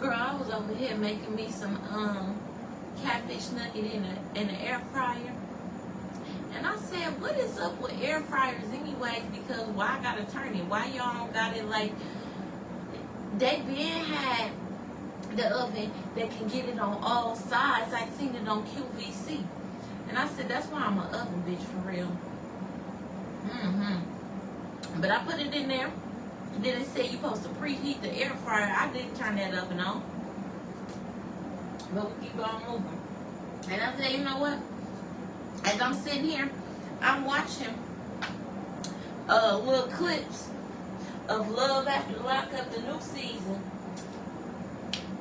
Girl, I was over here making me some catfish nugget in the air fryer. And I said, what is up with air fryers anyways? Because why I gotta turn it? Why y'all don't got it like they been had the oven that can get it on all sides? I seen it on QVC. And I said, that's why I'm an oven bitch for real. But I put it in there. And then it said you're supposed to preheat the air fryer. I didn't turn that up and on. But we keep on moving. And I said, you know what? As I'm sitting here, I'm watching little clips of Love After Lockup, the new season.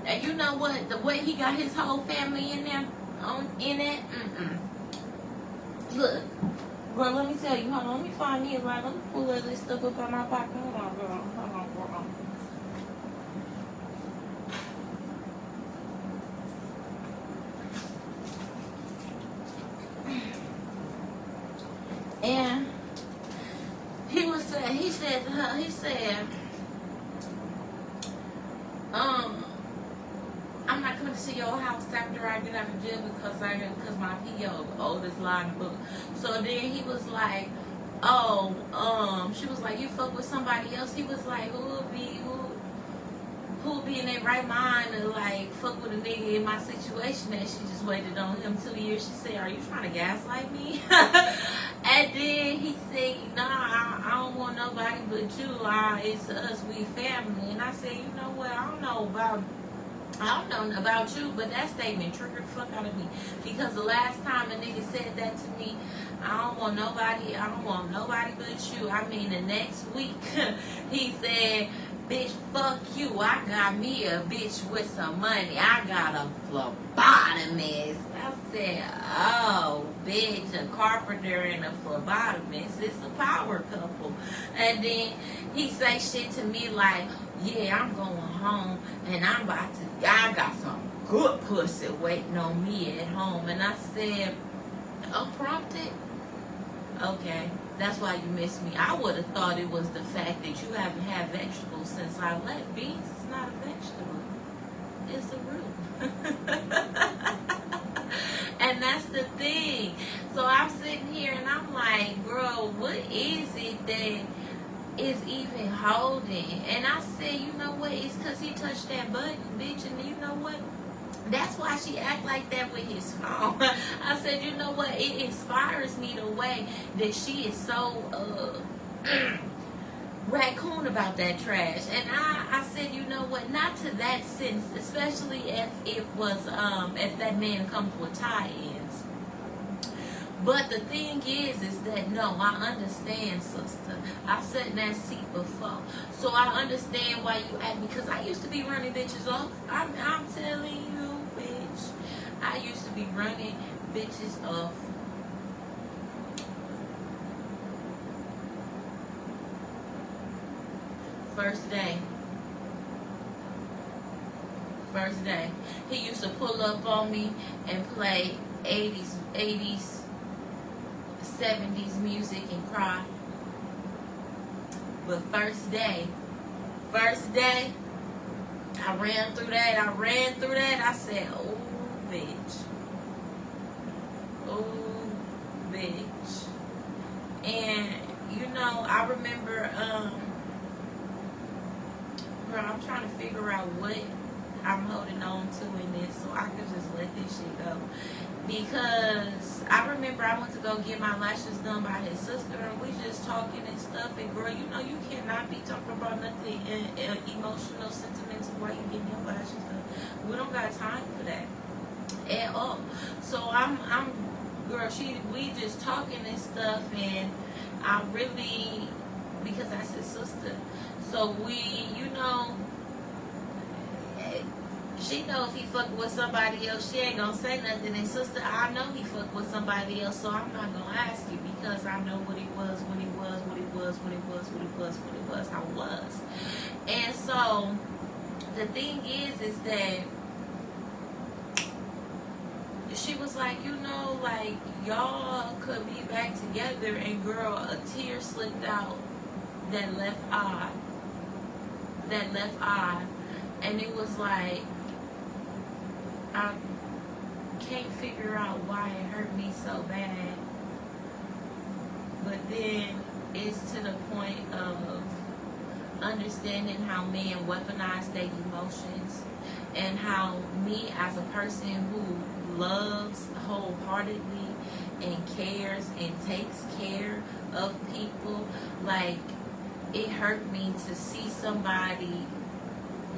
And you know what? The way he got his whole family in there, in it. Look, girl, let me tell you. Hold on, let me find me right. Let me pull all this stuff up out my pocket. Hold on, girl. Hold on. And he said to her, I'm not coming to your house after I get out of jail because my PO, the oldest line in the book. So then he was like, she was like, you fuck with somebody else? He was like, who'll be in their right mind and like fuck with a nigga in my situation? And she just waited on him 2 years. She said, are you trying to gaslight me? And then he said, nah, I don't want nobody but you. It's us, we family. And I said, you know what, I don't know about you, but that statement triggered the fuck out of me. Because the last time a nigga said that to me, I don't want nobody but you. I mean, the next week, he said, bitch, fuck you. I got me a bitch with some money. I got a phlebotomist. I said, oh, bitch, a carpenter and a phlebotomist. It's a power couple. And then he say shit to me like, yeah, I'm going home and I got some good pussy waiting on me at home. And I said, unprompted? Okay, that's why you miss me. I would have thought it was the fact that you haven't had vegetables since I left. Beans is not a vegetable. It's a root. And that's the thing. So I'm sitting here and I'm like, bro, what is it that is even holding? And I said, you know what? It's because he touched that button, bitch. And you know what? That's why she act like that with his phone. I said, you know what? It inspires me the way that she is so raccoon about that trash. And I said, you know what? Not to that sense, especially if it was if that man comes with tie-ins. But the thing is that no, I understand, sister. I sat in that seat before, so I understand why you act. Because I used to be running bitches off. I'm telling you, bitch. I used to be running bitches off. First day, he used to pull up on me and play 80s, 70s music and cry. But first day, I ran through that. I said, oh, bitch. And, you know, I remember, girl, I'm trying to figure out what I'm holding on to in this so I can just let this shit go. Because I remember I went to go get my lashes done by his sister and we just talking and stuff. And girl, you know you cannot be talking about nothing emotional, sentimental while you getting your lashes done. We don't got time for that at all. So we just talking and stuff, and I really, because that's his sister. So we, you know, she know if he fuck with somebody else, she ain't gonna say nothing. And sister, I know he fuck with somebody else, so I'm not gonna ask you because I know what he was, how it was. And so the thing is that she was like, you know, like y'all could be back together. And girl, a tear slipped out that left eye. And it was like, I can't figure out why it hurt me so bad. But then it's to the point of understanding how men weaponize their emotions, and how me as a person who loves wholeheartedly and cares and takes care of people, like, it hurt me to see somebody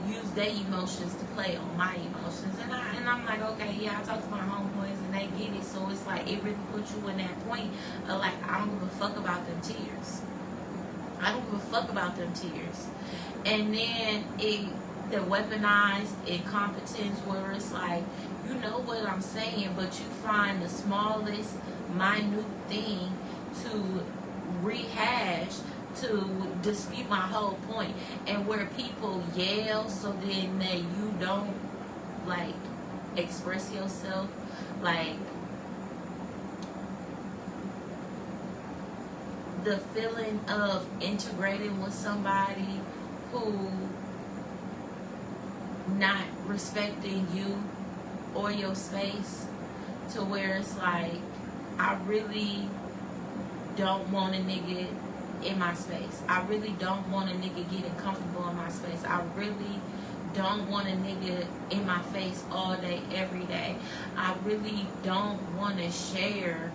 use their emotions to play on my emotions. And I'm like, okay, yeah, I talk to my homeboys and they get it. So it's like, it really puts you in that point of like, I don't give a fuck about them tears. I don't give a fuck about them tears. And then the weaponized incompetence, where it's like, you know what I'm saying, but you find the smallest, minute thing to rehash to dispute my whole point. And where people yell so then that you don't like express yourself, like the feeling of integrating with somebody who not respecting you or your space, to where it's like, I really don't want a nigga in my space. I really don't want a nigga getting comfortable in my space. I really don't want a nigga in my face all day, every day. I really don't want to share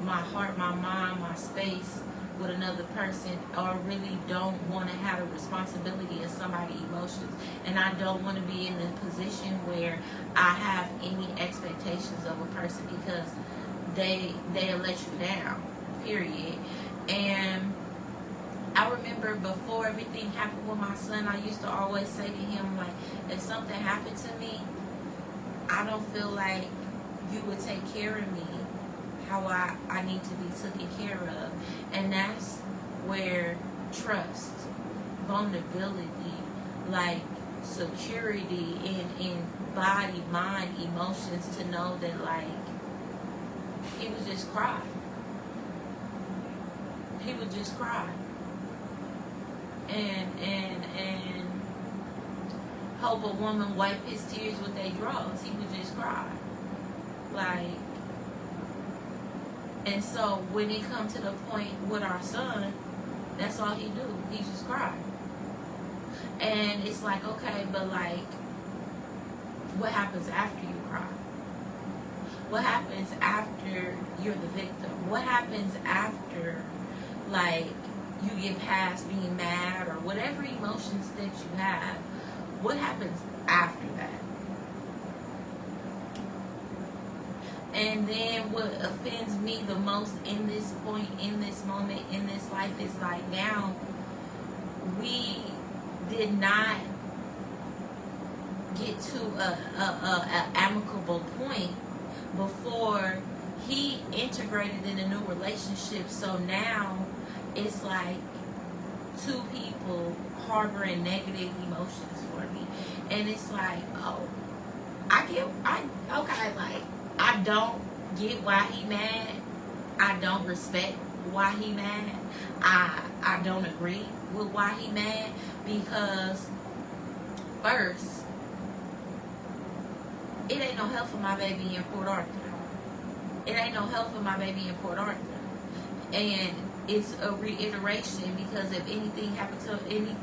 my heart, my mind, my space with another person, or really don't want to have a responsibility of somebody's emotions. And I don't want to be in the position where I have any expectations of a person, because they'll let you down, period. And I remember before everything happened with my son, I used to always say to him, like, if something happened to me, I don't feel like you would take care of me how I need to be taken care of. And that's where trust, vulnerability, like security in body, mind, emotions, to know that, like, he would just cry. He would just cry. And hope a woman wipe his tears with their drawers. He would just cry. Like, and so when it come to the point with our son, that's all he do. He just cry. And it's like, okay, but like, what happens after you cry? What happens after you're the victim? What happens after, like, you get past being mad or whatever emotions that you have? What happens after that? And then what offends me the most in this point, in this moment, in this life, is like, now we did not get to a amicable point before he integrated in a new relationship. So now it's like two people harboring negative emotions for me. And it's like, oh, I don't get why he mad. I don't respect why he mad. I don't agree with why he mad, because first, it ain't no help for my baby in Port Arthur. It ain't no help for my baby in Port Arthur. And it's a reiteration, because if anything happens to any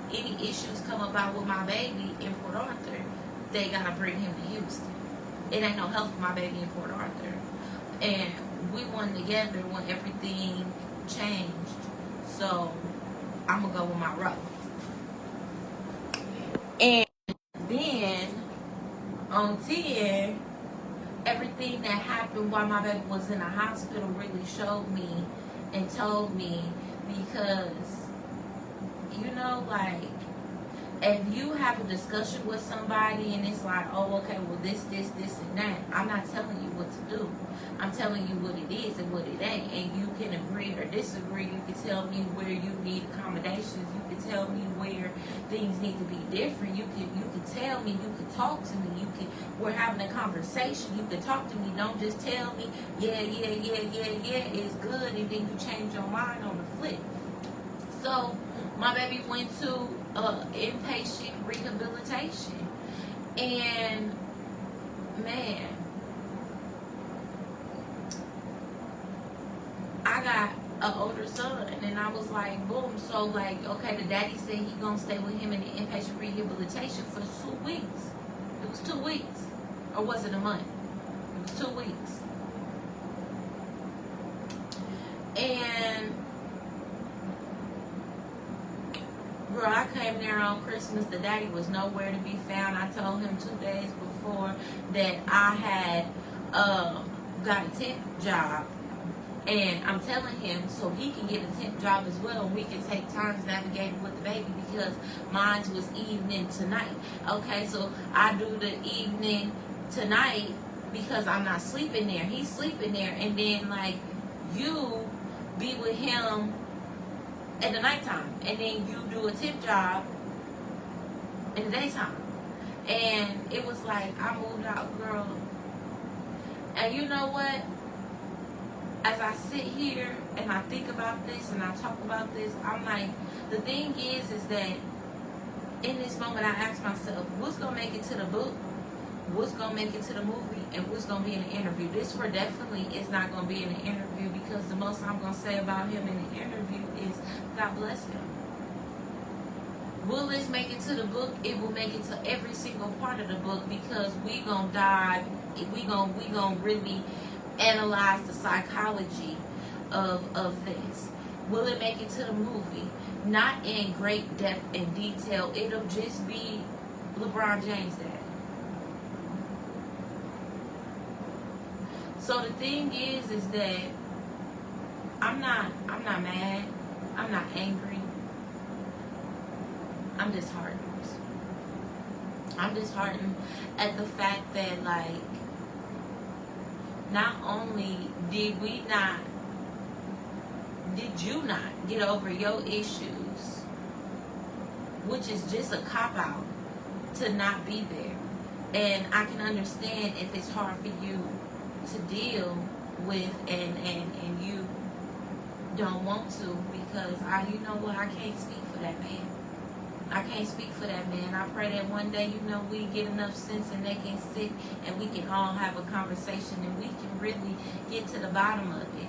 issues come about with my baby in Port Arthur, they gotta bring him to Houston. It ain't no help for my baby in Port Arthur. And we won together when everything changed. So I'm gonna go with my road. And then on 10, everything that happened while my baby was in the hospital really showed me and told me, because, you know, like, if you have a discussion with somebody and it's like, oh, okay, well, this, and that, I'm not telling you what to do. I'm telling you what it is and what it ain't. And you can agree or disagree. You can tell me where you need accommodations. You can tell me where things need to be different. You can tell me. You can talk to me. We're having a conversation. You can talk to me. Don't just tell me, yeah, it's good, and then you change your mind on the flip. So My baby went to inpatient rehabilitation. And man, I got an older son, and I was like, boom. So like, okay, the daddy said he gonna stay with him in the inpatient rehabilitation for 2 weeks. It was 2 weeks, or was it a month? It was 2 weeks. And girl, I came there on Christmas. The daddy was nowhere to be found. I told him 2 days before that I had got a temp job. And I'm telling him so he can get a temp job as well, and we can take turns navigating with the baby, because mine was evening tonight. Okay, so I do the evening tonight because I'm not sleeping there. He's sleeping there, and then like you be with him at the nighttime, and then you do a temp job in the daytime. And it was like I moved out, girl. And you know what? As I sit here and I think about this and I talk about this, I'm like, the thing is that in this moment I ask myself, what's gonna make it to the book, what's gonna make it to the movie, and what's gonna be in the interview? This for definitely is not gonna be in the interview, because the most I'm gonna say about him in the interview is God bless him. Will this make it to the book? It will make it to every single part of the book, because we gonna dive, we gonna really analyze the psychology of this. Will it make it to the movie? Not in great depth and detail. It'll just be LeBron James Day. So the thing is that I'm not mad. I'm not angry. I'm disheartened. I'm disheartened at the fact that, like, not only did you not get over your issues, which is just a cop-out to not be there. And I can understand if it's hard for you to deal with and you don't want to, because you know what, I can't speak for that man. I can't speak for that man. I pray that one day, we get enough sense and they can sit and we can all have a conversation and we can really get to the bottom of it,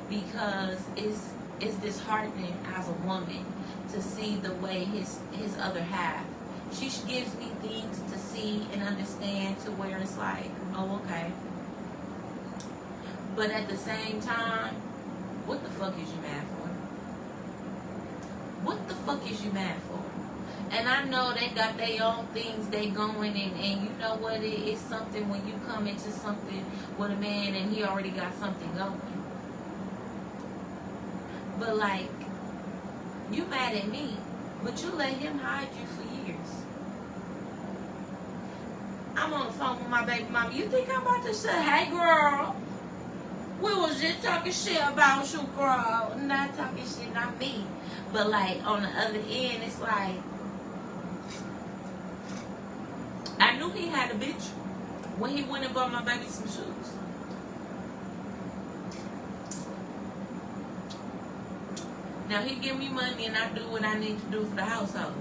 because it's disheartening as a woman to see the way his other half. She gives me things to see and understand to where it's like, oh, okay. But at the same time, what the fuck is you mad for? What the fuck is you mad for? And I know they got their own things they going, and you know what, it's something when you come into something with a man and he already got something going. But like, you mad at me, but you let him hide you for years. I'm on the phone with my baby mama. You think I'm about to say, hey girl, we was just talking shit about you, girl. Not talking shit, not me. But like, on the other end, it's like, I knew he had a bitch when he went and bought my baby some shoes. Now he give me money and I do what I need to do for the household.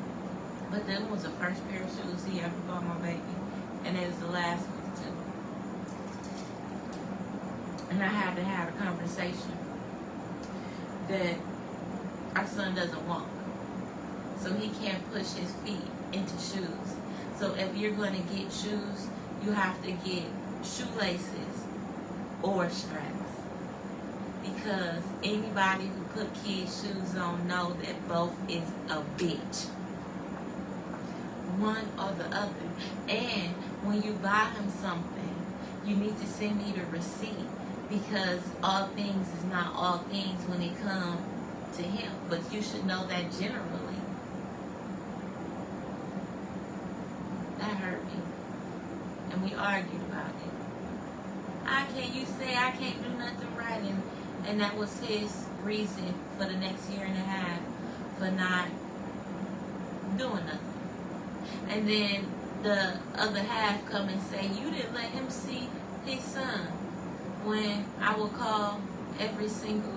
But that was the first pair of shoes he ever bought my baby. And it was the last one too. And I had to have a conversation that our son doesn't walk. So he can't push his feet into shoes. So if you're going to get shoes, you have to get shoelaces or straps. Because anybody who put kids' shoes on know that both is a bitch. One or the other. And when you buy him something, you need to send me the receipt. Because all things is not all things when it comes to him. But you should know that generally. That hurt me. And we argued about it. You say I can't do nothing right, and that was his reason for the next year and a half for not doing nothing. And then the other half come and say, you didn't let him see his son, when I will call every single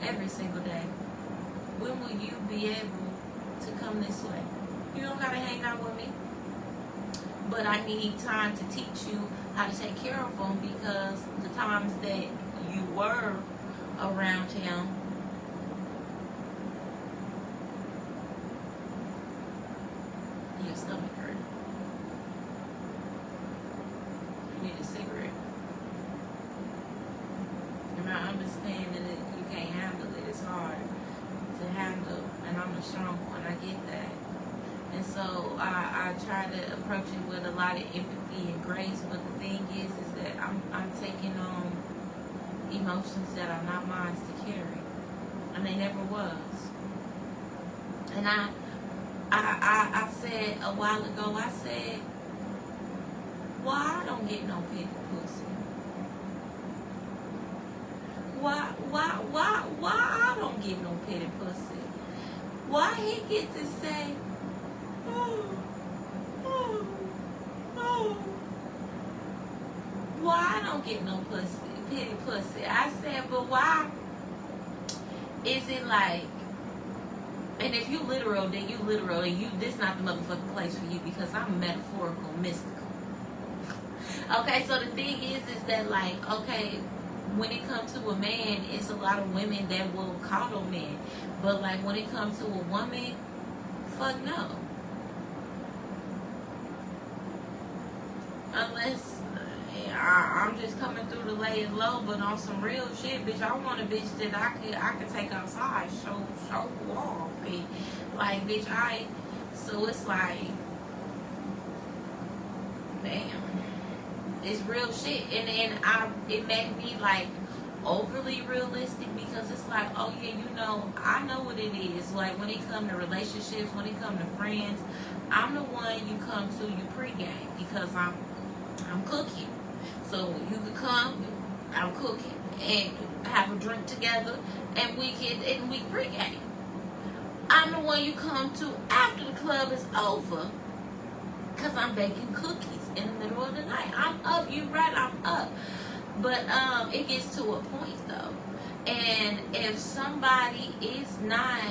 day. When will you be able to come this way. You don't gotta hang out with me. But I need time to teach you how to take care of him, because the times that you were around him, your stomach hurt. You need a cigarette. And I understand that you can't handle it. It's hard to handle, and I'm a strong one. I get that. And so I try to approach it with a lot of empathy and grace. But the thing is that I'm taking on emotions that are not mine to carry, and they never was. And I said a while ago, I said, why I don't get no petty pussy? Why I don't get no petty pussy? Why he get to say, why I don't get no pussy, petty pussy? I said, but why is it like, and if you literal, then you literal, and this not the motherfucking place for you, because I'm metaphorical, mystical. Okay, so the thing is that, like, okay, when it comes to a man, it's a lot of women that will coddle men. But, like, when it comes to a woman, fuck no. Unless I'm just coming through to lay it low, but on some real shit, bitch, I want a bitch that I could take outside, show off. Like, bitch, so it's like, damn. It's real shit, and it may be like overly realistic, because it's like, oh yeah, you know, I know what it is. Like, when it comes to relationships, when it comes to friends, I'm the one you come to, you pregame, because I'm cooking. So you could come, I'm cooking, and have a drink together, and we pregame. I'm the one you come to after the club is over, because I'm baking cookies in the middle of the night. I'm up, you right, I'm up. But it gets to a point though. And if somebody is not,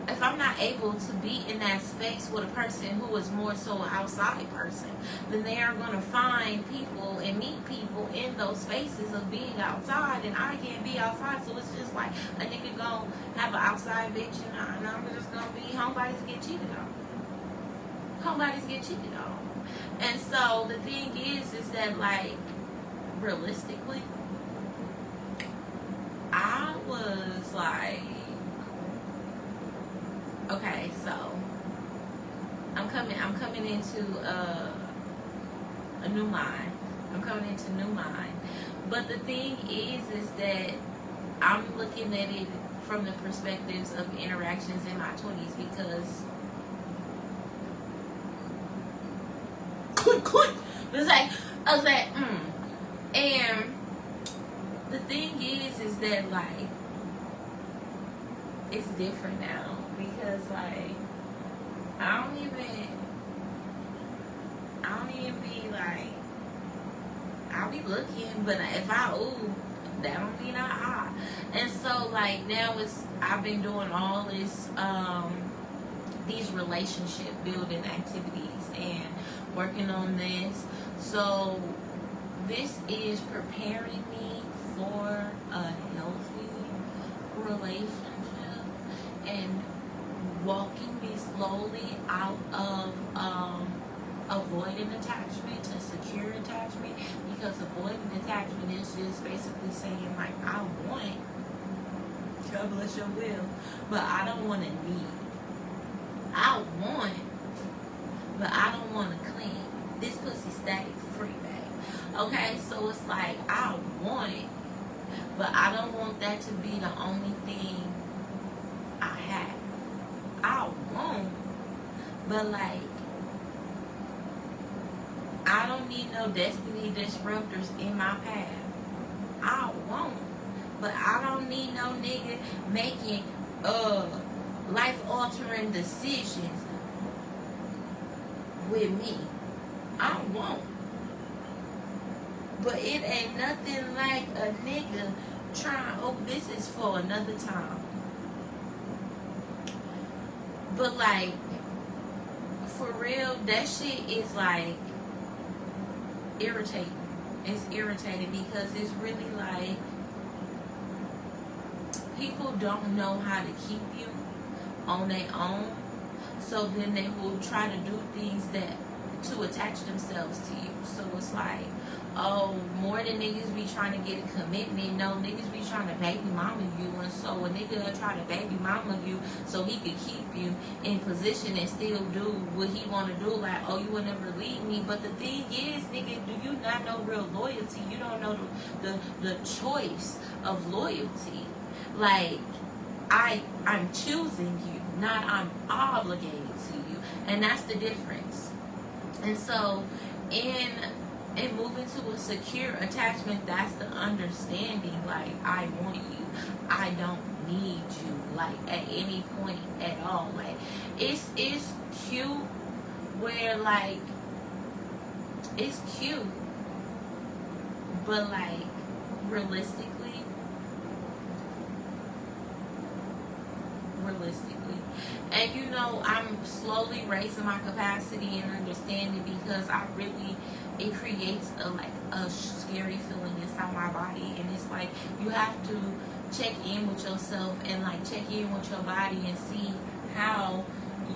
if I'm not able to be in that space with a person who is more so an outside person, then they are going to find people and meet people in those spaces of being outside, and I can't be outside. So it's just like a nigga gonna have an outside bitch, and I'm just gonna be homebodies get cheated on. Homebodies get cheated on. And so the thing is that, like, realistically, I was like, okay, so I'm coming into a new mind. I'm coming into new mind. But the thing is that I'm looking at it from the perspectives of interactions in my 20s, because I was like, and the thing is that, like, it's different now, because, like, I don't even be like, I'll be looking, but if I that don't mean I. And so, like, now I've been doing all this these relationship building activities and working on this. So this is preparing me for a healthy relationship and walking me slowly out of avoiding attachment to secure attachment, because avoiding attachment is just basically saying, like, I want, God bless your will, but I don't want to need. I want, but I don't want to clean. This pussy static free, babe. Okay, so it's like, I want it, but I don't want that to be the only thing I have. I want, but, like, I don't need no destiny disruptors in my path. I want, but I don't need no nigga making life-altering decisions with me. I won't. But it ain't nothing like a nigga trying, this is for another time. But like, for real, that shit is like irritating. It's irritating because it's really like people don't know how to keep you on their own, so then they will try to do things that to attach themselves to you. So it's like, oh, more than niggas be trying to get a commitment, no, niggas be trying to baby mama you. And so a nigga will try to baby mama you so he could keep you in position and still do what he want to do. Like, oh, you will never leave me. But the thing is, nigga, do you not know real loyalty? You don't know the choice of loyalty. Like, I'm choosing you, not I'm obligated to you. And that's the difference. And so in moving to a secure attachment, that's the understanding. Like, I want you, I don't need you, like, at any point at all. Like, it's cute where, like, it's cute, but like, realistically, and you know, I'm slowly raising my capacity and understanding, because it creates a scary feeling inside my body. And it's like, you have to check in with yourself and like check in with your body and see how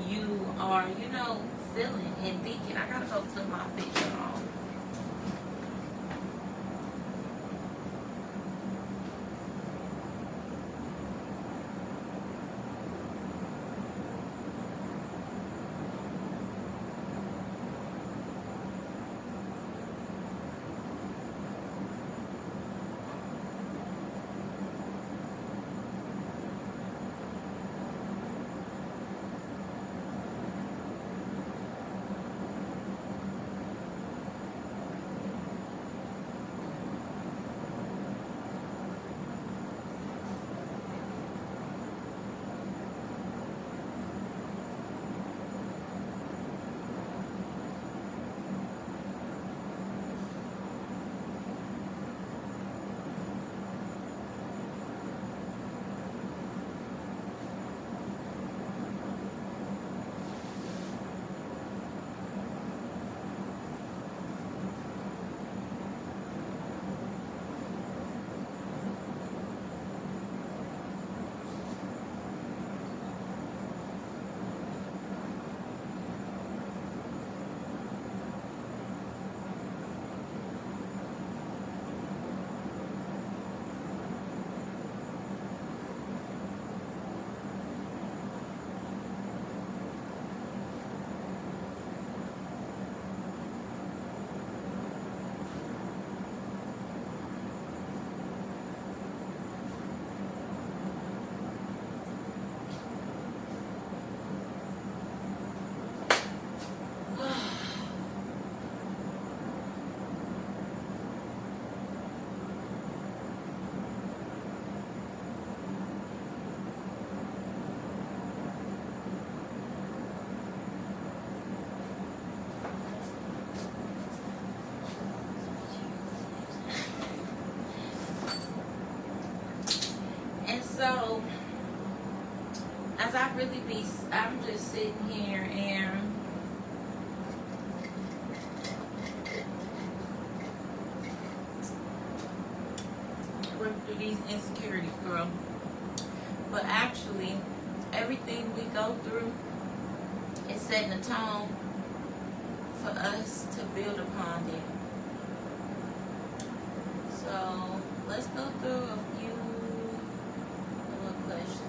you are, you know, feeling and thinking. I gotta go to my picture on. So, as I'm just sitting here and working through these insecurities, girl. But actually, everything we go through is setting a tone for us to build upon it. So, let's go through a few questions.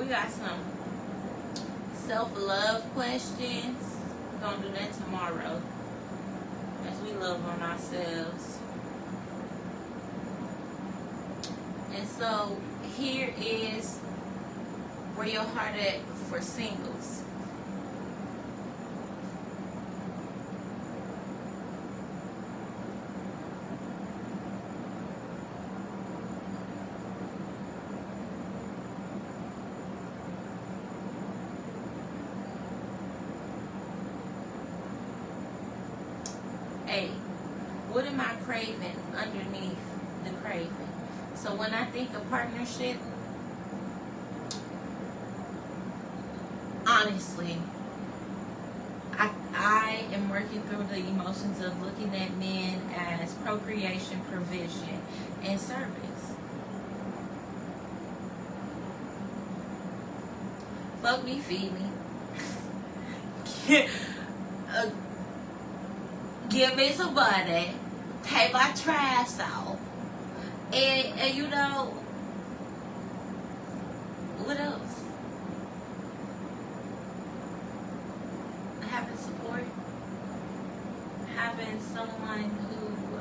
We got some self-love questions. We're gonna do that tomorrow as we love on ourselves. And so here is where your heart at for singles. A, what am I craving underneath the craving? So when I think of partnership, honestly, I am working through the emotions of looking at men as procreation, provision, and service. Fuck me, feed me. Give me some money, take my trash out, and you know, what else? Having support, having someone who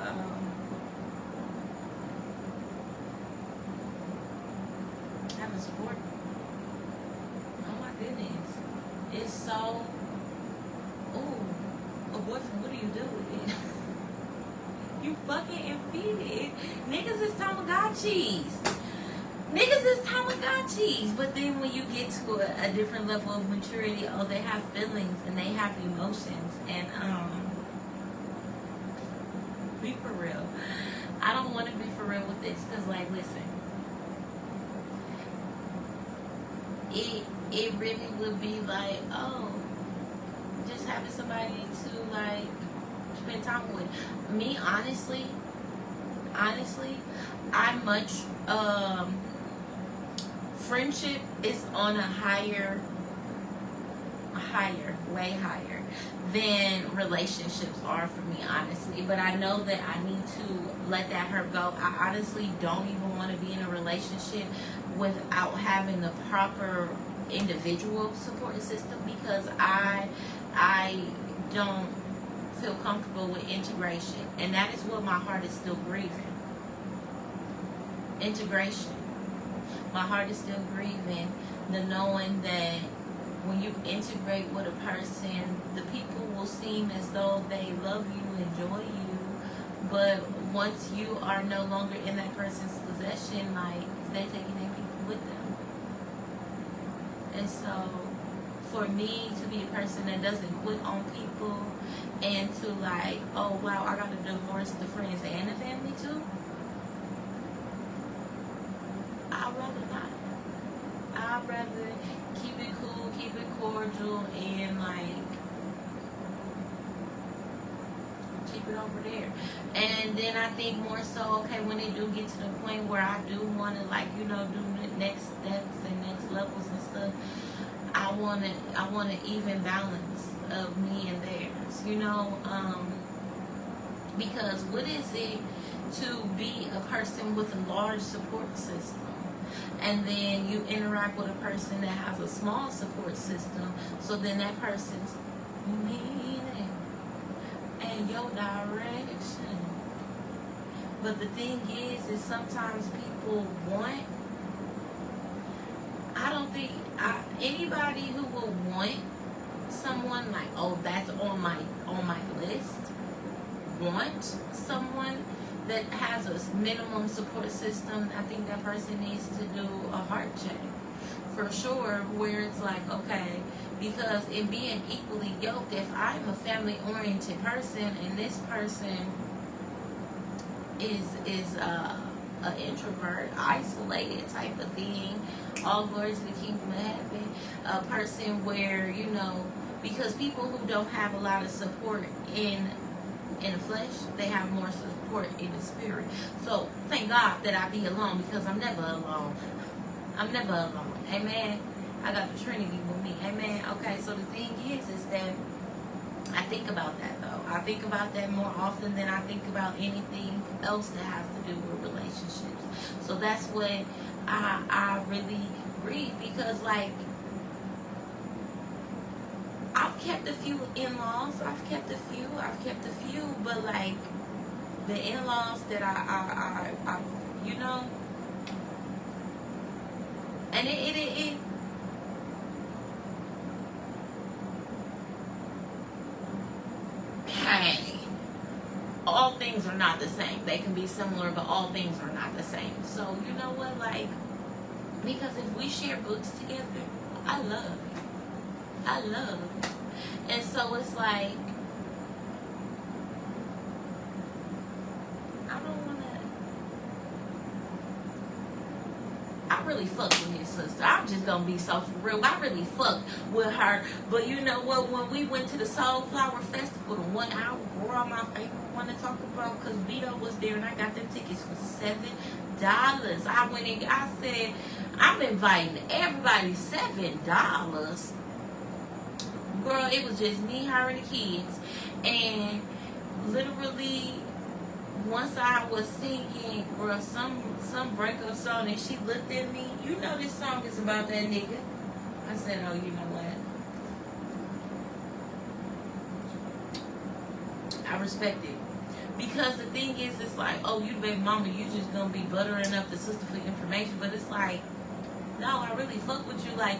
having support. Oh my goodness, it's so. Ooh, a boyfriend. What do you do with it? You fucking and feed it. Niggas is Tamagotchis. Niggas is Tamagotchis. But then when you get to a different level of maturity, oh, they have feelings and they have emotions. And be for real. I don't want to be for real with this because, like, listen, it really would be like, oh, just having somebody to like spend time with. Me, honestly, I much friendship is on a higher, way higher than relationships are for me, honestly. But I know that I need to let that hurt go. I honestly don't even want to be in a relationship without having the proper individual support system, because I don't feel comfortable with integration, and that is what my heart is still grieving. Integration. My heart is still grieving the knowing that when you integrate with a person, the people will seem as though they love you, enjoy you, but once you are no longer in that person's possession, like, they taking their people with them. And so for me to be a person that doesn't quit on people and to like, oh wow, I gotta divorce the friends and the family too, I'd rather not. I'd rather keep it cool, keep it cordial, and like keep it over there. And then I think more so, okay, when they do get to the point where I do want to, like, you know, do the next steps and next levels and stuff, I want an even balance of me and theirs, you know, because what is it to be a person with a large support system, and then you interact with a person that has a small support system, so then that person's meaning and your direction. But the thing is sometimes people want, I don't think anybody who will want someone like, oh, that's on my list, want someone that has a minimum support system, I think that person needs to do a heart check for sure, where it's like, okay, because in being equally yoked, if I'm a family oriented person and this person is an introvert, isolated type of thing, all glory to the kingdom of heaven, a person where, you know, because people who don't have a lot of support in the flesh, they have more support in the spirit. So thank God that I be alone, because I'm never alone. I'm never alone. Amen. I got the Trinity with me. Amen. Okay, so the thing is that I think about that though. I think about that more often than I think about anything else that has to do with relationships. So that's what I really grieve, because like I've kept a few in-laws. I've kept a few, but like the in-laws that I you know, and it hey, all things are not the same. They can be similar, but all things are not the same. So you know what, like, because if we share books together, I love, and so it's like I don't want to. I really fuck with his sister. I'm just gonna be so for real. I really fucked with her. But you know what? When we went to the Soulflower Festival, the one I girl, my favorite one to talk about, because Vito was there and I got them tickets for $7. I went in. I said, I'm inviting everybody. $7. Girl, it was just me, her, and the kids, and literally. Once I was singing, girl, some breakup song, and she looked at me. You know this song is about that nigga. I said, oh, you know what? I respect it. Because the thing is, it's like, oh, you baby mama, you just gonna be buttering up the sister for information. But it's like, no, I really fuck with you. Like,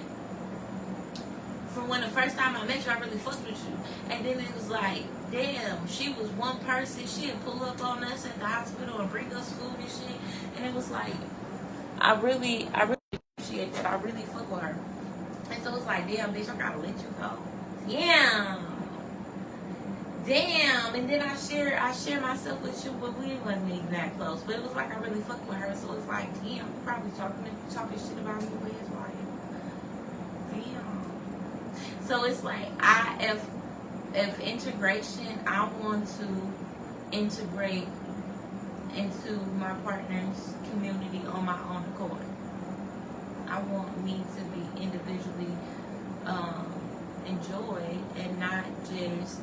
from when the first time I met you, I really fucked with you. And then it was like, damn, she was one person. She'd pull up on us at the hospital and bring us food and shit. And it was like, I really appreciate that. I really fuck with her. And so it's like, damn, bitch, I gotta let you go. Damn. And then I share myself with you, but we wasn't even that close. But it was like I really fucked with her. So it's like, damn, you probably talking shit about me with his wife. Damn. So it's like if integration, I want to integrate into my partner's community on my own accord. I want me to be individually enjoyed and not just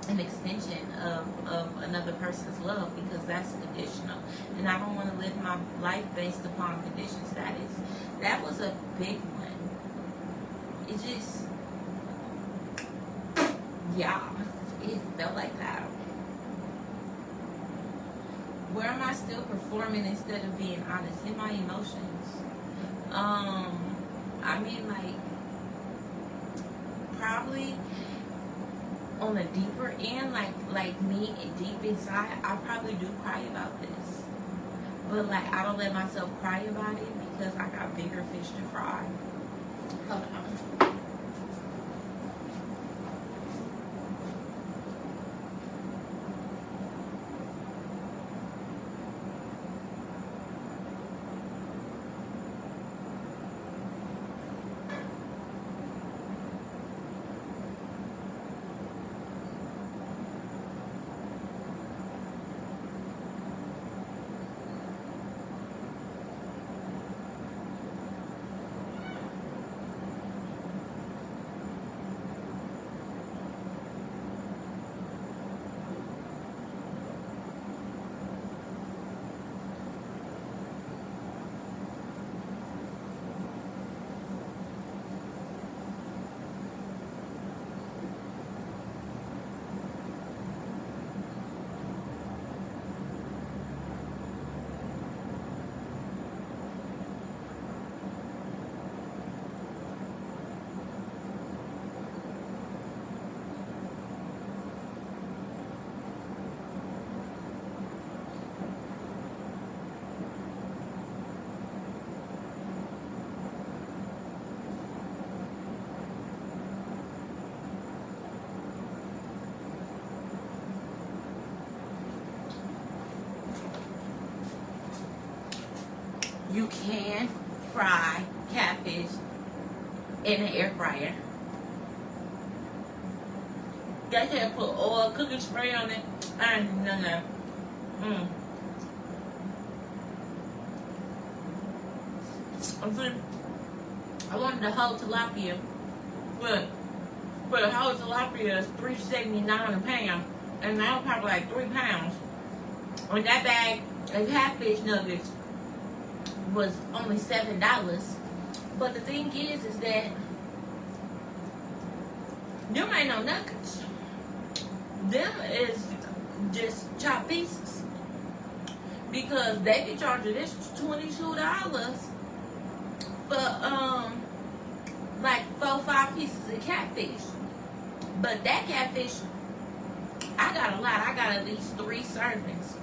an extension of another person's love, because that's conditional. And I don't want to live my life based upon condition status. That was a big one. It just, yeah, it felt like that. Where am I still performing instead of being honest in my emotions? I mean, like, probably on a deeper end, like me deep inside, I probably do cry about this. But like, I don't let myself cry about it because I got bigger fish to fry. Hold on. You can fry catfish in an air fryer. They can't put oil, cooking spray on it. No. I wanted the whole tilapia. Look, For the whole tilapia is $3.79 a pound, and now probably like 3 pounds. And that bag of catfish nuggets was only $7. But the thing is that them ain't no nuggets. Them is just chopped pieces. Because they be charging this $22 for like 4-5 pieces of catfish. But that catfish, I got a lot. I got at least 3 servings.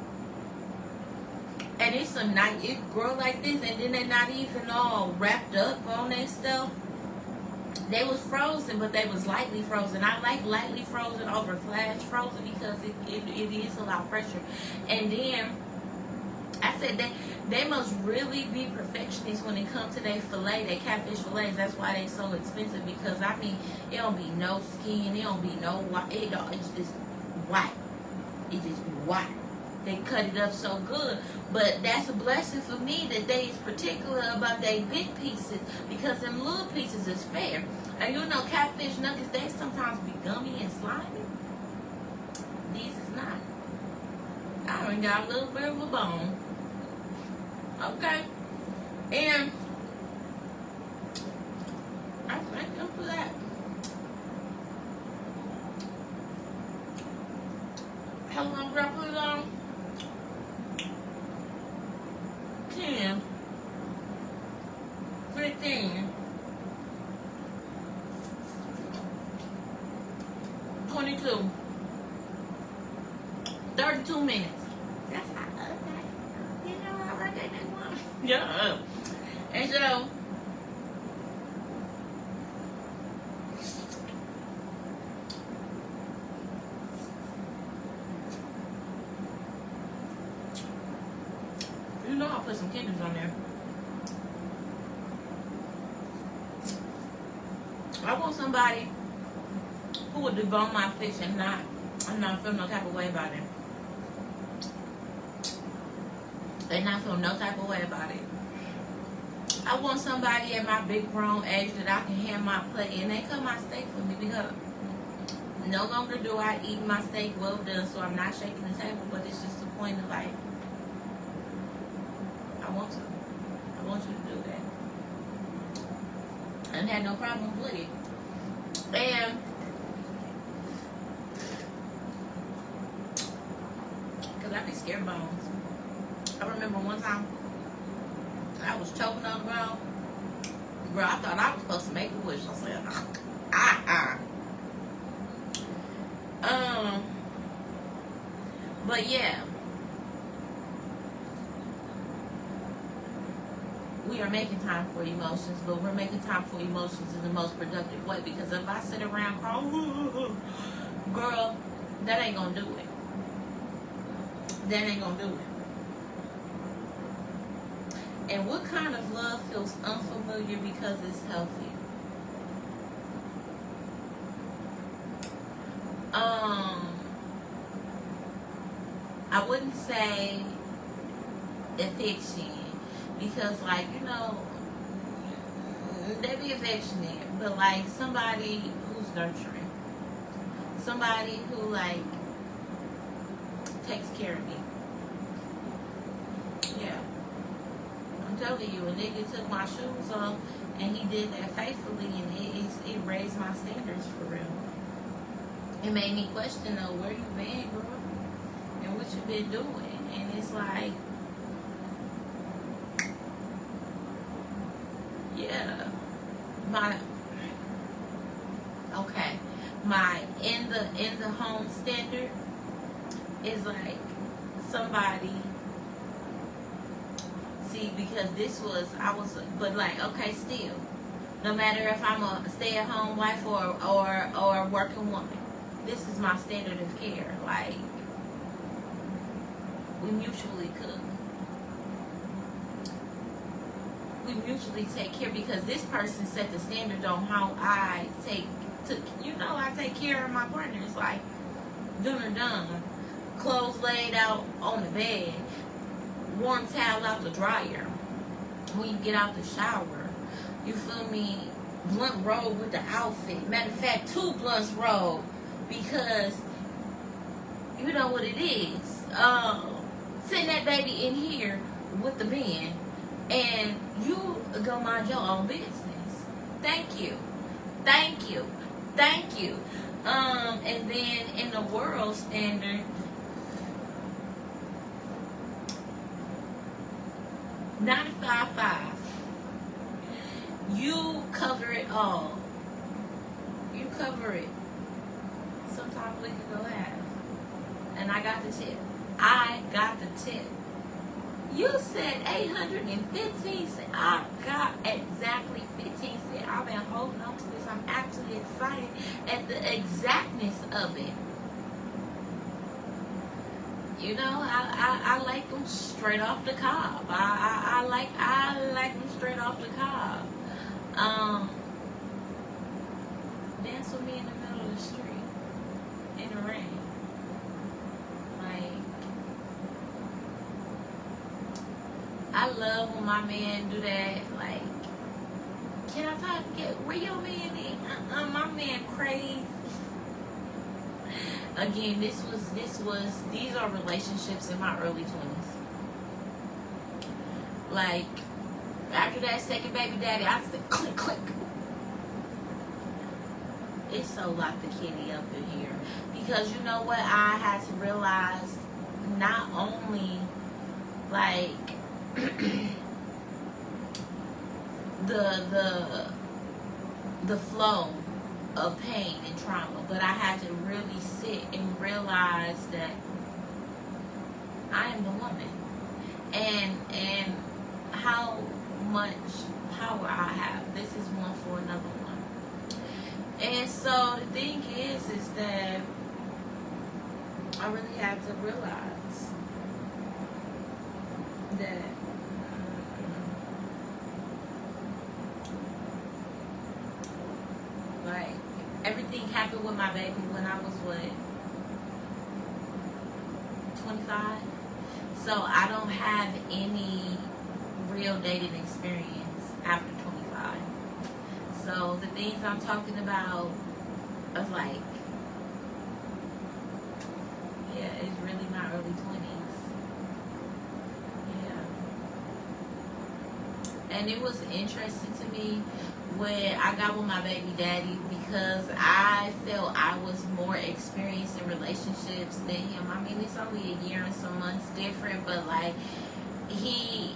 And it's it grow like this, and then they're not even all wrapped up on that stuff. They was frozen, but they was lightly frozen. I like lightly frozen over flash frozen because it is a lot fresher. And then I said that they must really be perfectionists when it comes to their fillet, their catfish fillets. That's why they so expensive, because I mean, it don't be no skin, it don't be no white, it's just white. It just be white. They cut it up so good. But that's a blessing for me that they is particular about their big pieces, because them little pieces is fair. And you know, catfish nuggets, they sometimes be gummy and slimy. These is not. I done got a little bit of a bone. Okay. And I thank them for that. How long did I put it on? 10, 15, 22, 32 minutes. That's not okay. You know how I get that one? Yeah. And so, you know I'll put some kidneys on there. I want somebody who would debone my fish and not feel no type of way about it. And not feel no type of way about it. I want somebody at my big grown age that I can hand my plate and they cut my steak for me, because no longer do I eat my steak well done, so I'm not shaking the table, but it's just the point of like, I want you to do that. And had no problem with it. And because I be scared of bones. I remember one time I was choking on the bone. Girl, I thought I was supposed to make a wish. I said, but yeah. We are making time for emotions, but we're making time for emotions in the most productive way, because if I sit around crying, girl, that ain't gonna do it. That ain't gonna do it. And what kind of love feels unfamiliar because it's healthy? I wouldn't say affection, because like, you know, they be affectionate, but like somebody who's nurturing, somebody who like takes care of me. Yeah, I'm telling you, a nigga took my shoes off and he did that faithfully, and it raised my standards for real. It made me question though, where you been, girl, and what you been doing. And it's like, yeah, my in the home standard is like somebody, see, because but like, okay, still, no matter if I'm a stay-at-home wife or a working woman, this is my standard of care. Like, we mutually cook. We mutually take care, because this person set the standard on how I take care of my partners. Like, dinner done, clothes laid out on the bed, warm towel out the dryer, when you get out the shower, you feel me, blunt roll with the outfit. Matter of fact, 2 blunts roll, because you know what it is. Send that baby in here with the man, and you go mind your own business. Thank you. Thank you. Thank you. And then in the world standard, $95.5. You cover it all. You cover it. Sometimes we can go half. And I got the tip. I got the tip. You said 815 cents. I got exactly 15 cents. I've been holding on to this. I'm actually excited at the exactness of it. You know, I like them straight off the cob. I like them straight off the cob. Dance with me in the middle of the street in the rain. I love when my man do that. Like, can I talk? Where your man at? My man crazy. Again, these are relationships in my early 20s. Like, after that second baby daddy, I said, click, click. It's so locked the kitty up in here. Because you know what? I had to realize, not only, like, the flow of pain and trauma, but I had to really sit and realize that I am the woman, and how much power I have. This is one for another one. And so the thing is that I really had to realize that like, everything happened with my baby when I was, what, 25? So I don't have any real dating experience after 25. So the things I'm talking about is like, yeah, it's really my early 20s. Yeah. And it was interesting to me when I got with my baby daddy, because I felt I was more experienced in relationships than him. I mean, it's only a year and some months different, but like, he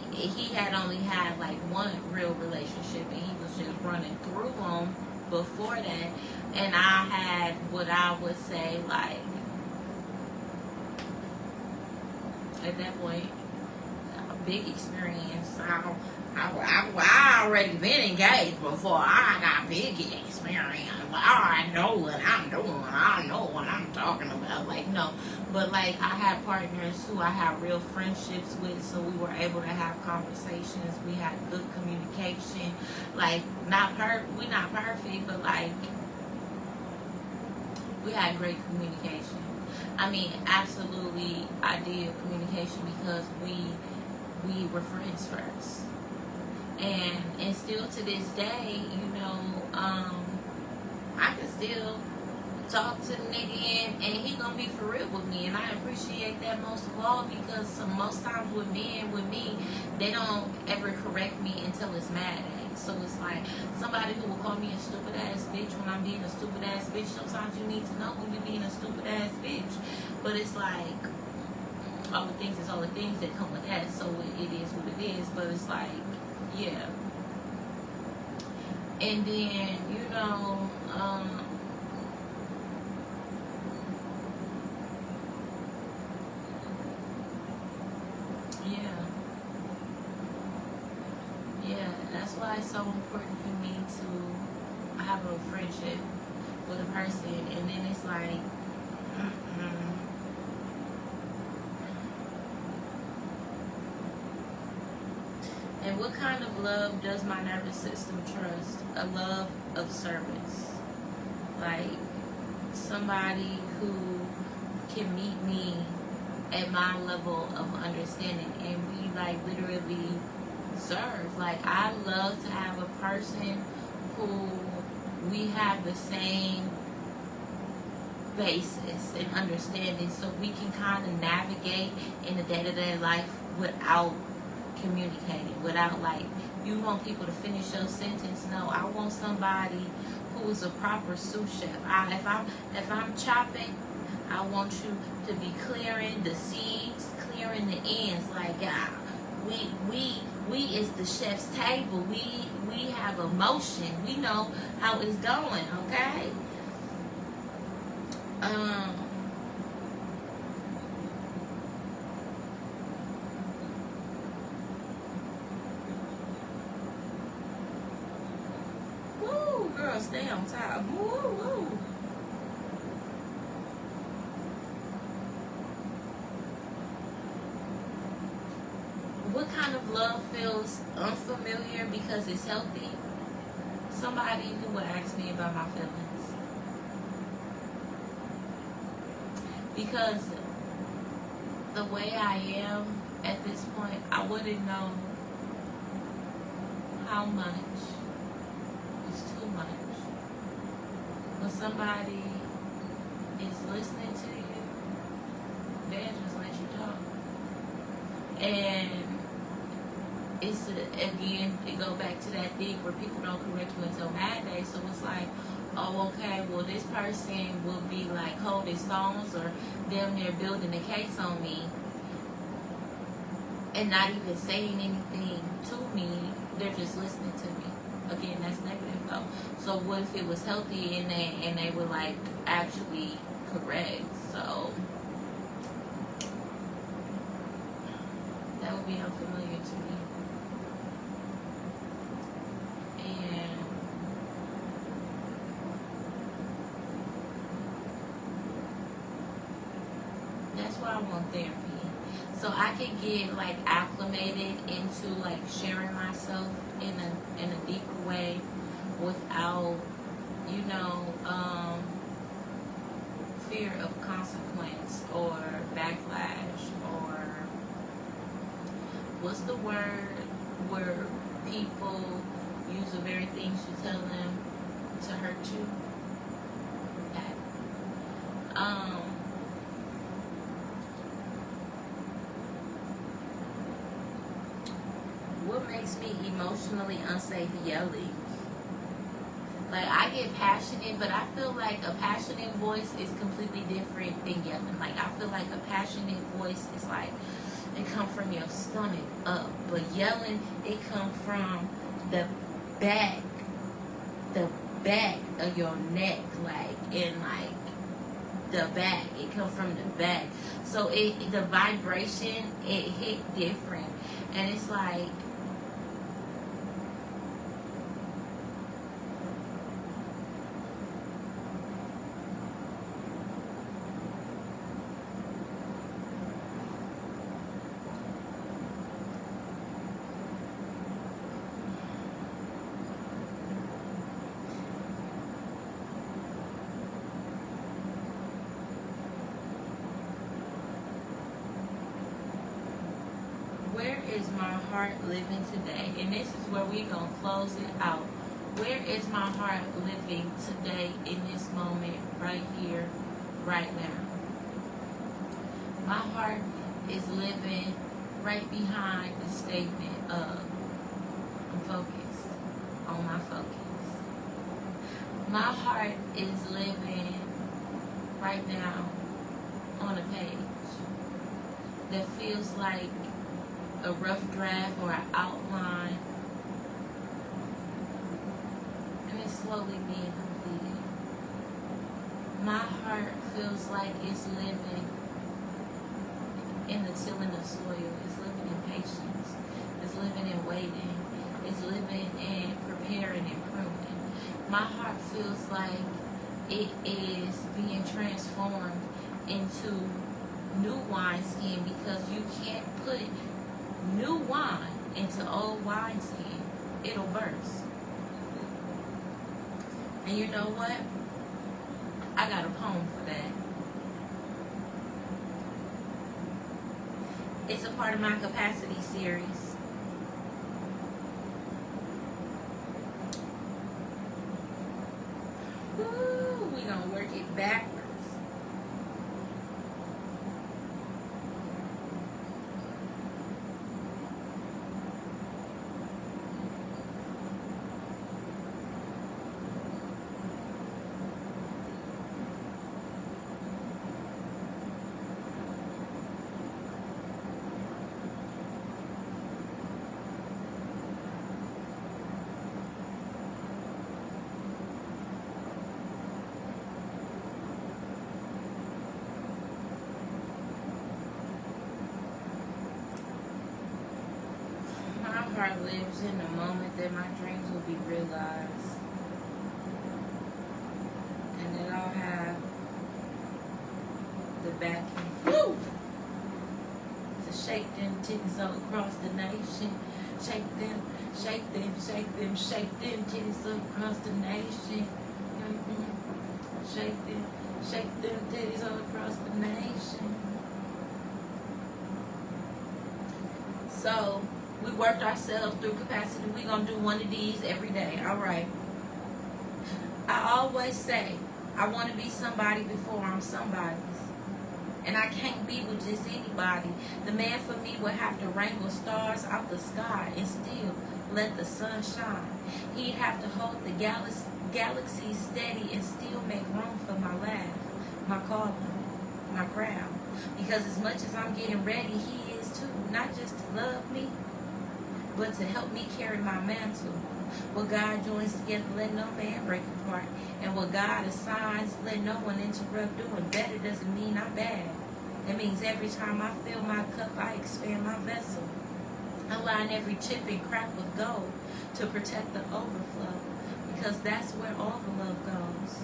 had only had like one real relationship, and he was just running through them before that. And I had what I would say, like, at that point, a big experience. I already been engaged before I got big experience. I know what I'm doing. I know what I'm talking about. Like, no. But, like, I had partners who I had real friendships with, so we were able to have conversations. We had good communication. Like, we're not perfect, but, like, we had great communication. I mean, absolutely ideal communication, because we were friends first. And still to this day, you know, I can still talk to the nigga, and he gonna be for real with me, and I appreciate that most of all, because most times with men, with me, they don't ever correct me until it's mad at. So it's like, somebody who will call me a stupid ass bitch when I'm being a stupid ass bitch, sometimes you need to know when you're being a stupid ass bitch. But it's like, all the things is all the things that come with that, so it is what it is. But it's like, yeah. And then, you know, yeah, that's why it's so important for me to have a friendship with a person. And then it's like, and what kind of love does my nervous system trust? A love of service. Like, somebody who can meet me at my level of understanding, and we, like, literally serve. Like, I love to have a person who we have the same basis and understanding, so we can kind of navigate in the day-to-day life without communicating, without like, you want people to finish your sentence. No, I want somebody who is a proper sous chef. If I'm chopping, I want you to be clearing the seeds, clearing the ends. Like, we is the chef's table. We have emotion. We know how it's going. Okay. Woo, girl, stay on top. Woo, woo. What kind of love feels unfamiliar because it's healthy? Somebody who would ask me about my feelings. Because the way I am at this point, I wouldn't know how much is too much. When somebody is listening to you, they'll just let you talk. And it's, again, it go back to that thing where people don't correct you until mad day. So it's like, oh, okay, well, this person will be like holding stones or damn near building a case on me and not even saying anything to me. They're just listening to me. Again, that's negative though. So what if it was healthy and they were like actually correct? So that would be unfamiliar to me. And that's why I want therapy. So I can get like acclimated into like sharing myself in a deeper way without, you know, fear of consequence or backlash, or what's the word where people use the very things you tell them to hurt you? That. What makes me emotionally unsafe? Yelling. Like, I get passionate, but I feel like a passionate voice is completely different than yelling. Like, I feel like a passionate voice is like, it come from your stomach up. But yelling, it come from the back of your neck, like, in like the back. It come from the back. So the vibration, it hit different. And it's like, where is my heart living today? And this is where we're going to close it out. Where is my heart living today in this moment, right here, right now? My heart is living right behind the statement of, I'm focused on my focus. My heart is living right now on a page that feels like a rough draft or an outline, and it's slowly being completed. My heart feels like it's living in the tilling of soil. It's living in patience. It's living in waiting. It's living in preparing and pruning. My heart feels like it is being transformed into new wineskin, because you can't put new wine into old wineskin. It'll burst. And you know what? I got a poem for that. It's a part of my capacity series. backwards. My heart lives in the moment that my dreams will be realized. And that I'll have the backing to shake them titties all across the nation. Shake them, shake them, shake them, shake them titties all across the nation. Shake them titties all across the nation. So, we worked ourselves through capacity. We're going to do one of these every day. All right. I always say, I want to be somebody before I'm somebody's. And I can't be with just anybody. The man for me would have to wrangle stars out the sky and still let the sun shine. He'd have to hold the galaxy steady and still make room for my laugh, my calling, my crowd. Because as much as I'm getting ready, he is too. Not just to love me, but to help me carry my mantle. What God joins together, let no man break apart. And what God assigns, let no one interrupt. Doing better doesn't mean I'm bad. It means every time I fill my cup, I expand my vessel. I line every chip and crack with gold to protect the overflow. Because that's where all the love goes.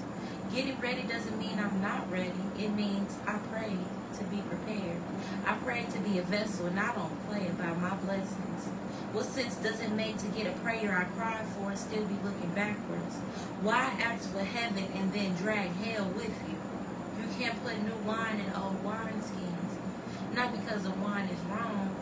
Getting ready doesn't mean I'm not ready. It means I prayed to be prepared. I prayed to be a vessel, and I don't play about my blessings. What sense does it make to get a prayer I cried for and still be looking backwards? Why ask for heaven and then drag hell with you? You can't put new wine in old wineskins. Not because the wine is wrong,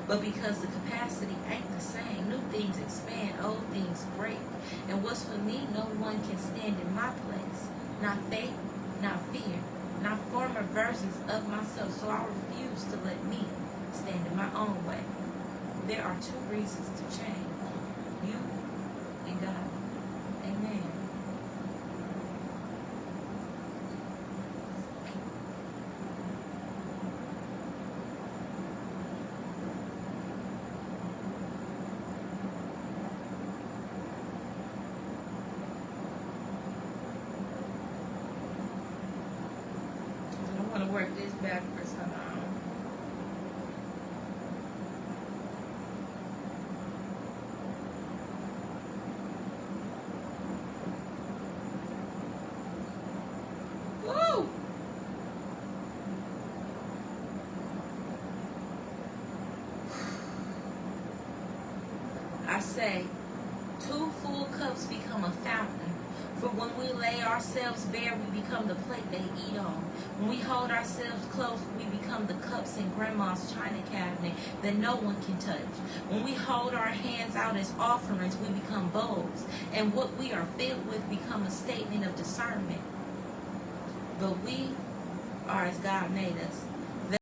but because the capacity ain't the same. New things expand, old things break. And what's for me, no one can stand in my place. Not faith, not fear, not former versions of myself. So I refuse to let me stand in my own way. There are two reasons to change. You and God. Amen. I don't want to work this backwards. Hold on. Woo! I say, two full cups become a fountain. For when we lay ourselves bare, we become the plate they eat on. When we hold ourselves close, we become the cups in grandma's china cabinet that no one can touch. When we hold our hands out as offerings, we become bowls. And what we are filled with become a statement of discernment. But we are as God made us.